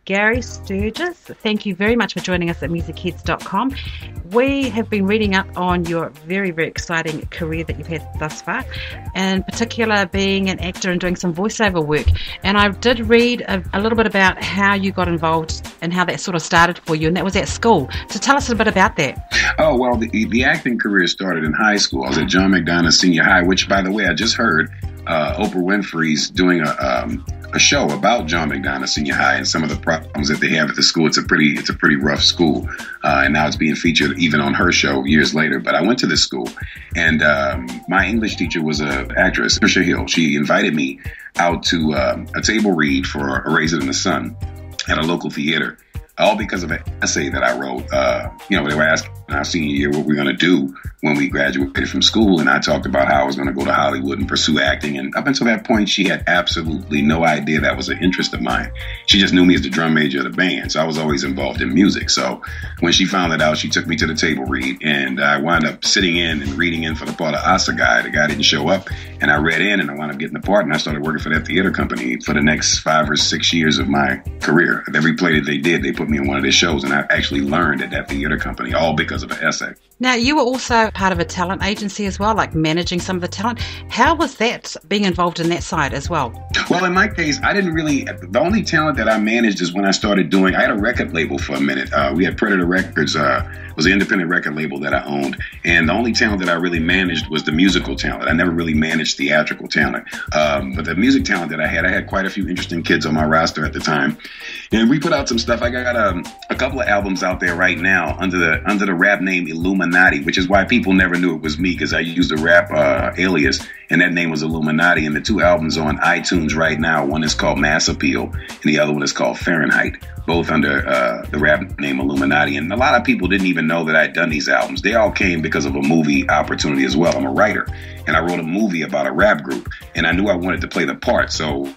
Garry Sturgis. Thank you very much for joining us at Muzicheadz.com. We have been reading up on your very, very exciting career that you've had thus far, in particular being an actor and doing some voiceover work. And I did read a little bit about how you got involved and how that sort of started for you, and that was at school. So tell us a bit about that. Oh, well, the acting career started in high school. I was at John McDonough Senior High, which, by the way, I just heard Oprah Winfrey's doing a show about John McDonough Senior High and some of the problems that they have at the school. It's a pretty rough school, and now it's being featured even on her show years later. But I went to this school, and my English teacher was an actress, Trisha Hill. She invited me out to a table read for A Raisin in the Sun at a local theater, all because of an essay that I wrote. They were asking our senior year what we were going to do when we graduated from school, and I talked about how I was going to go to Hollywood and pursue acting. And up until that point, she had absolutely no idea that was an interest of mine. She just knew me as the drum major of the band, so I was always involved in music. So when she found it out, she took me to the table read, and I wound up sitting in and reading in for the part of Asa guy. The guy didn't show up, and I read in, and I wound up getting the part, and I started working for that theater company for the next 5 or 6 years of my career. At every play that they did, they put me in one of their shows, and I actually learned at that theater company, all because of an essay. Now, you were also part of a talent agency as well, like managing some of the talent. How was that, being involved in that side as well? Well, in my case, the only talent that I managed is when I had a record label for a minute. We had Predator Records, was an independent record label that I owned. And the only talent that I really managed was the musical talent. I never really managed theatrical talent. But the music talent that I had quite a few interesting kids on my roster at the time. And we put out some stuff. I got a couple of albums out there right now under the rap name Illuminati, which is why people never knew it was me, because I used a rap alias, and that name was Illuminati. And the 2 albums on iTunes right now, one is called Mass Appeal, and the other one is called Fahrenheit, both under the rap name Illuminati. And a lot of people didn't even know that I'd done these albums. They all came because of a movie opportunity as well. I'm a writer, and I wrote a movie about a rap group, and I knew I wanted to play the part. So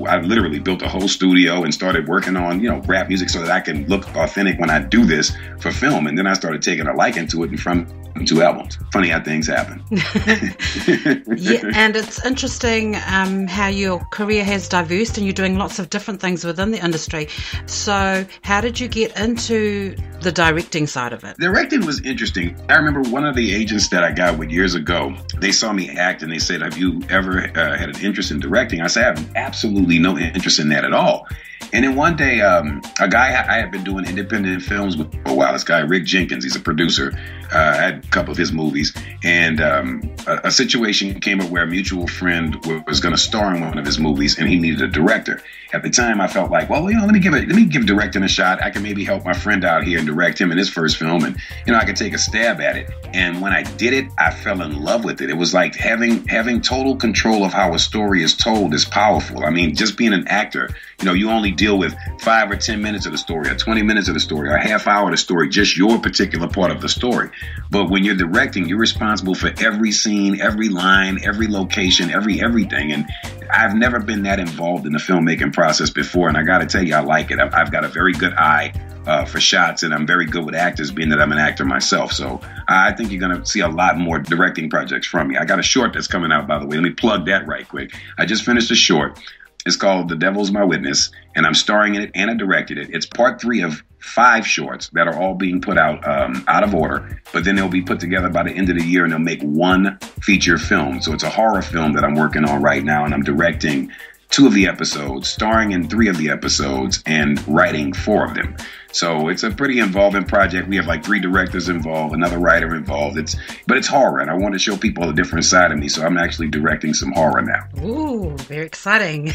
I literally built a whole studio and started working on, rap music so that I can look authentic when I do this for film. And then I started taking a liking to it and from 2 albums. Funny how things happen. Yeah, and it's interesting how your career has diversed and you're doing lots of different things within the industry. So how did you get into the directing side of it? Directing was interesting. I remember one of the agents that I got with years ago, they saw me act and they said, "Have you ever had an interest in directing?" I said, "I have absolutely no interest in that at all." And then one day, a guy I had been doing independent films with for a while, this guy, Rick Jenkins, he's a producer. I had a couple of his movies. And a situation came up where a mutual friend was going to star in one of his movies, and he needed a director. At the time, I felt like, well, let me give directing a shot. I can maybe help my friend out here and direct him in his first film, and I could take a stab at it. And when I did it, I fell in love with it. It was like having total control of how a story is told is powerful. I mean, just being an actor, you only deal with 5 or 10 minutes of the story, or 20 minutes of the story, or a half hour of the story, just your particular part of the story. But when you're directing, you're responsible for every scene, every line, every location, everything. And I've never been that involved in the filmmaking process before, and I got to tell you, I like it. I've got a very good eye for shots, and I'm very good with actors, being that I'm an actor myself. So I think you're going to see a lot more directing projects from me. I got a short that's coming out, by the way. Let me plug that right quick. I just finished a short. It's called The Devil's My Witness, and I'm starring in it, and I directed it. It's part 3 of 5 shorts that are all being put out of order, but then they'll be put together by the end of the year, and they'll make one feature film. So it's a horror film that I'm working on right now, and I'm directing 2 of the episodes, starring in 3 of the episodes, and writing 4 of them. So it's a pretty involving project. We have like 3 directors involved, another writer involved. But it's horror, and I want to show people a different side of me, so I'm actually directing some horror now. Ooh, very exciting.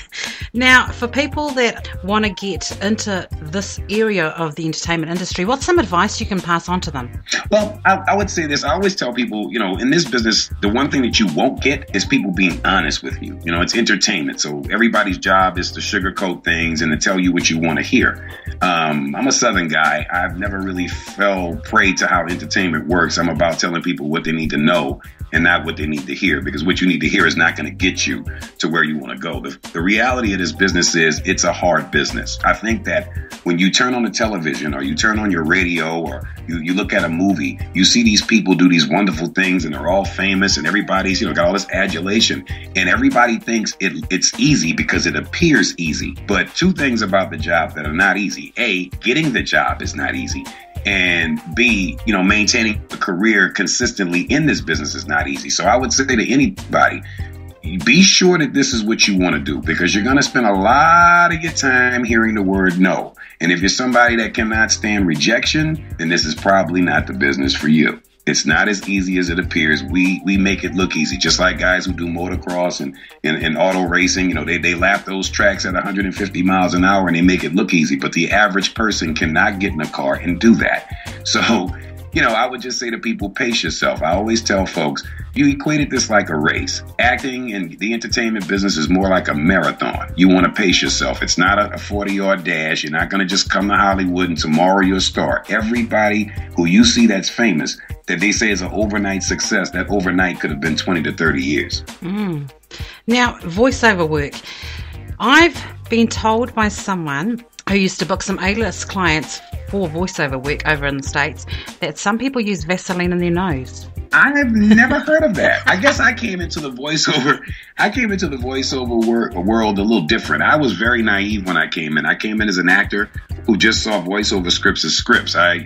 Now, for people that want to get into this area of the entertainment industry, what's some advice you can pass on to them? Well, I would say this. I always tell people, in this business, the one thing that you won't get is people being honest with you. It's entertainment, so everybody's job is to sugarcoat things and to tell you what you want to hear. I'm a Southern guy. I've never really fell prey to how entertainment works. I'm about telling people what they need to know and not what they need to hear, because what you need to hear is not going to get you to where you want to go. The reality of this business is it's a hard business. I think that when you turn on the television or you turn on your radio or you look at a movie, you see these people do these wonderful things and they're all famous and everybody's, got all this adulation, and everybody thinks it's easy because it appears easy. But two things about the job that are not easy. A, getting the job is not easy. And B, maintaining a career consistently in this business is not easy. So I would say to anybody, be sure that this is what you want to do, because you're going to spend a lot of your time hearing the word no. And if you're somebody that cannot stand rejection, then this is probably not the business for you. It's not as easy as it appears. We make it look easy, just like guys who do motocross and auto racing. They lap those tracks at 150 miles an hour and they make it look easy. But the average person cannot get in a car and do that. So, I would just say to people, pace yourself. I always tell folks, you equated this like a race. Acting and the entertainment business is more like a marathon. You want to pace yourself. It's not a 40-yard dash. You're not going to just come to Hollywood and tomorrow you're a star. Everybody who you see that's famous, that they say is an overnight success, that overnight could have been 20 to 30 years. Now, voiceover work. I've been told by someone who used to book some A-list clients for voiceover work over in the States that some people use Vaseline in their nose. I've never heard of that. I guess I came into the voiceover world a little different. I was very naive when I came in. I came in as an actor who just saw voiceover scripts as scripts. I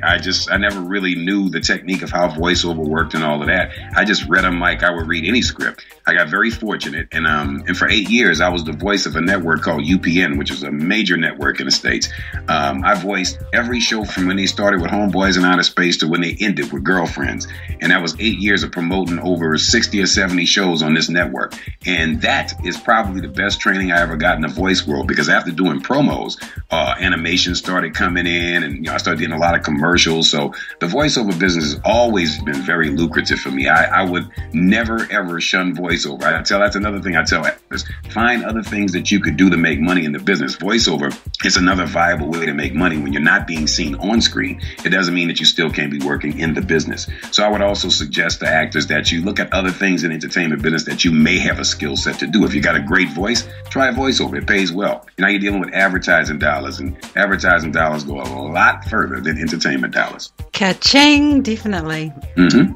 never really knew the technique of how voiceover worked and all of that. I just read them like I would read any script. I got very fortunate, and for 8 years I was the voice of a network called UPN, which is a major network in the States. I voiced every show from when they started with Homeboys in Outer Space to when they ended with Girlfriends, and that was 8 years of promoting over 60 or 70 shows on this network. And that is probably the best training I ever got in the voice world, because after doing promos, animation started coming in, and I started getting a lot of commercials. So the voiceover business has always been very lucrative for me. I would never ever shun voiceover. That's another thing I tell actors: find other things that you could do to make money in the business. Voiceover is another viable way to make money when you're not being seen on screen. It doesn't mean that you still can't be working in the business. So I would also suggest to actors that you look at other things in the entertainment business that you may have a skill set to do. If you got a great voice, try voiceover. It pays well. You're dealing with advertising dollars, and advertising dollars go a lot further than entertainment dollars. Ka-ching, definitely.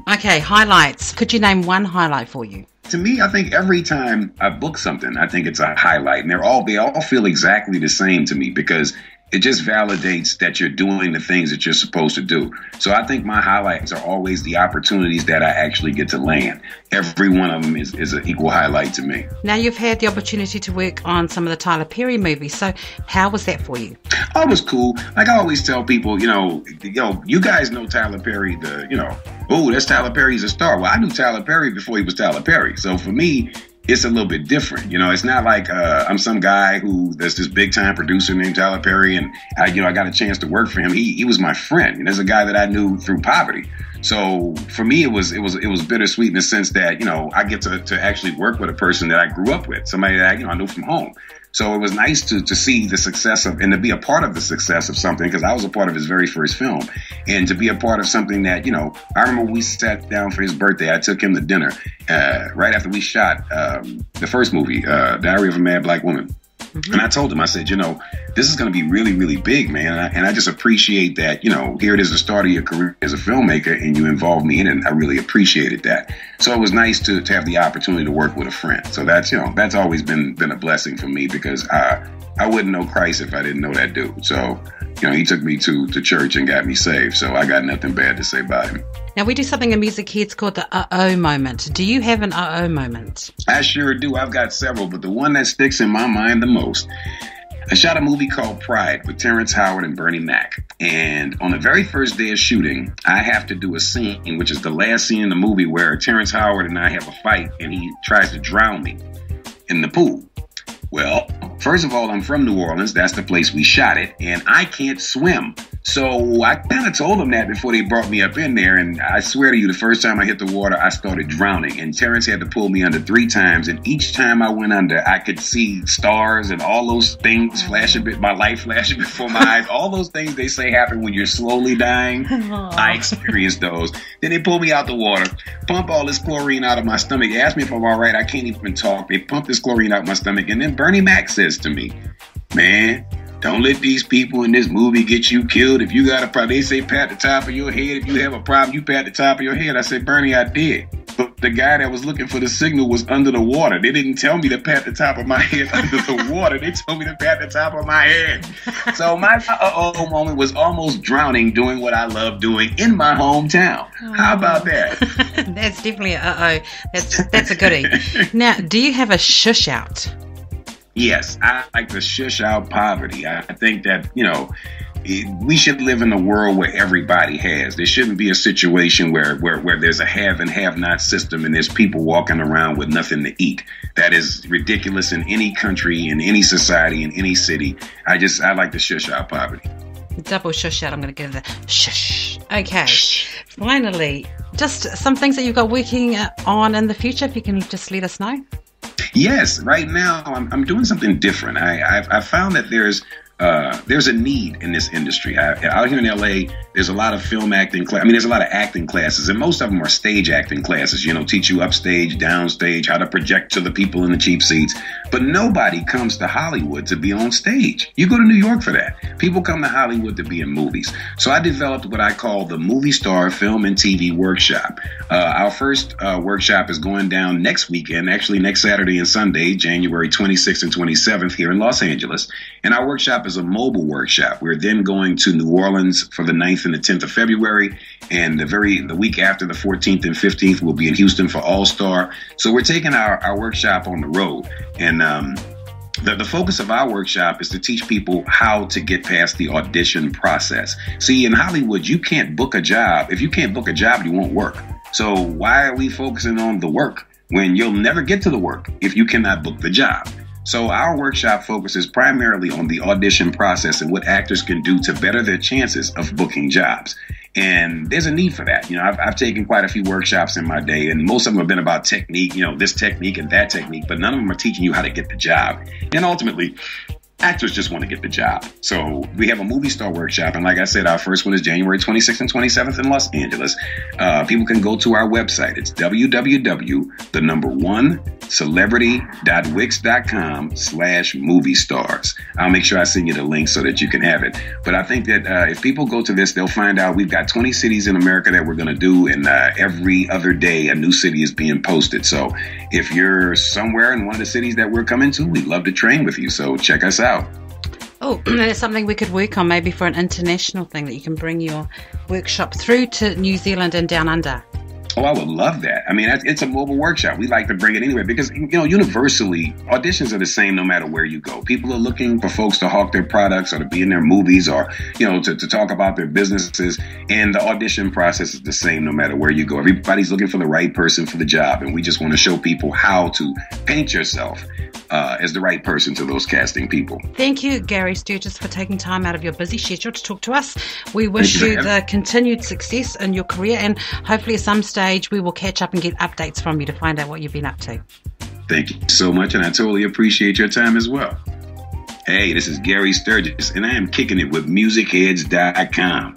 Okay, highlights. Could you name one highlight for you? To me, I think every time I book something, I think it's a highlight, and they all feel exactly the same to me, because it just validates that you're doing the things that you're supposed to do. So I think my highlights are always the opportunities that I actually get to land. Every one of them is an equal highlight to me. Now, you've had the opportunity to work on some of the Tyler Perry movies. So how was that for you? Oh, it was cool. Like I always tell people, you guys know Tyler Perry, that's Tyler Perry's a star. Well, I knew Tyler Perry before he was Tyler Perry. So for me, it's a little bit different. It's not like I'm some guy there's this big time producer named Tyler Perry, and I got a chance to work for him. He was my friend, and there's a guy that I knew through poverty. So for me, it was bittersweet in the sense that I get to actually work with a person that I grew up with, somebody that I knew from home. So it was nice to see the success of, and to be a part of the success of something, because I was a part of his very first film, and to be a part of something that, I remember when we sat down for his birthday, I took him to dinner right after we shot the first movie, Diary of a Mad Black Woman. And I told him, I said, this is going to be really, really big, man. And I just appreciate that, here it is, the start of your career as a filmmaker, and you involved me in it. And I really appreciated that. So it was nice to have the opportunity to work with a friend. So that's always been a blessing for me, because I wouldn't know Christ if I didn't know that dude. So, he took me to church and got me saved. So I got nothing bad to say about him. Now, we do something in Muzicheadz called the uh-oh moment. Do you have an uh-oh moment? I sure do. I've got several, but the one that sticks in my mind the most, I shot a movie called Pride with Terrence Howard and Bernie Mac. And on the very first day of shooting, I have to do a scene, which is the last scene in the movie, where Terrence Howard and I have a fight, and he tries to drown me in the pool. Well, first of all, I'm from New Orleans. That's the place we shot it. And I can't swim. So I kind of told them that before they brought me up in there. And I swear to you, the first time I hit the water, I started drowning. And Terrence had to pull me under 3 times. And each time I went under, I could see stars and all those things flashing, my life flashing before my eyes. All those things they say happen when you're slowly dying. I experienced those. Then they pulled me out the water, pump all this chlorine out of my stomach. They asked me if I'm all right. I can't even talk. They pumped this chlorine out my stomach. And then Bernie Mac says to me, man, don't let these people in this movie get you killed. If you got a problem, they say pat the top of your head. If you have a problem, you pat the top of your head. I said, Bernie, I did. But the guy that was looking for the signal was under the water. They didn't tell me to pat the top of my head under the water. They told me to pat the top of my head. So my uh-oh moment was almost drowning doing what I love doing in my hometown. How about that? That's definitely a uh-oh. That's a goodie. Now, do you have a shush out? Yes, I like to shush out poverty. I think that, we should live in a world where everybody has. There shouldn't be a situation where there's a have and have not system and there's people walking around with nothing to eat. That is ridiculous in any country, in any society, in any city. I like to shush out poverty. Double shush out. I'm going to give the shush. Okay. Finally, just some things that you've got working on in the future, if you can just let us know. Yes, right now I'm doing something different. I've found that there's a need in this industry. Out here in LA, there's a lot of film acting there's a lot of acting classes, and most of them are stage acting classes, teach you upstage, downstage, how to project to the people in the cheap seats. But nobody comes to Hollywood to be on stage. You go to New York for that. People come to Hollywood to be in movies. So I developed what I call the Movie Star Film and TV Workshop. Our first workshop is going down next weekend, actually next Saturday and Sunday, January 26th and 27th here in Los Angeles. And our workshop is a mobile workshop. We're then going to New Orleans for the 9th and the 10th of February. And the week after, the 14th and 15th, we'll be in Houston for All-Star. So we're taking our workshop on the road. And the focus of our workshop is to teach people how to get past the audition process. See, in Hollywood, you can't book a job. If you can't book a job, you won't work. So why are we focusing on the work when you'll never get to the work if you cannot book the job? So our workshop focuses primarily on the audition process and what actors can do to better their chances of booking jobs. And there's a need for that. I've taken quite a few workshops in my day, and most of them have been about technique, this technique and that technique, but none of them are teaching you how to get the job. And ultimately, actors just want to get the job. So we have a movie star workshop. And like I said, our first one is January 26th and 27th in Los Angeles. People can go to our website. It's www.celebrity.wix.com/movie stars. I'll make sure I send you the link so that you can have it. But I think that if people go to this, they'll find out we've got 20 cities in America that we're going to do. And every other day, a new city is being posted. So if you're somewhere in one of the cities that we're coming to, we'd love to train with you. So check us out. Oh, that's something we could work on maybe for an international thing, that you can bring your workshop through to New Zealand and down under. Oh, I would love that. I mean, it's a mobile workshop. We like to bring it anywhere because, universally, auditions are the same no matter where you go. People are looking for folks to hawk their products or to be in their movies or, to talk about their businesses. And the audition process is the same no matter where you go. Everybody's looking for the right person for the job. And we just want to show people how to paint yourself as the right person to those casting people. Thank you, Garry Sturgis, for taking time out of your busy schedule to talk to us. We wish you the continued success in your career, and hopefully at some stage we will catch up and get updates from you to find out what you've been up to. Thank you so much, and I totally appreciate your time as well. Hey, this is Garry Sturgis, and I am kicking it with Muzicheadz.com.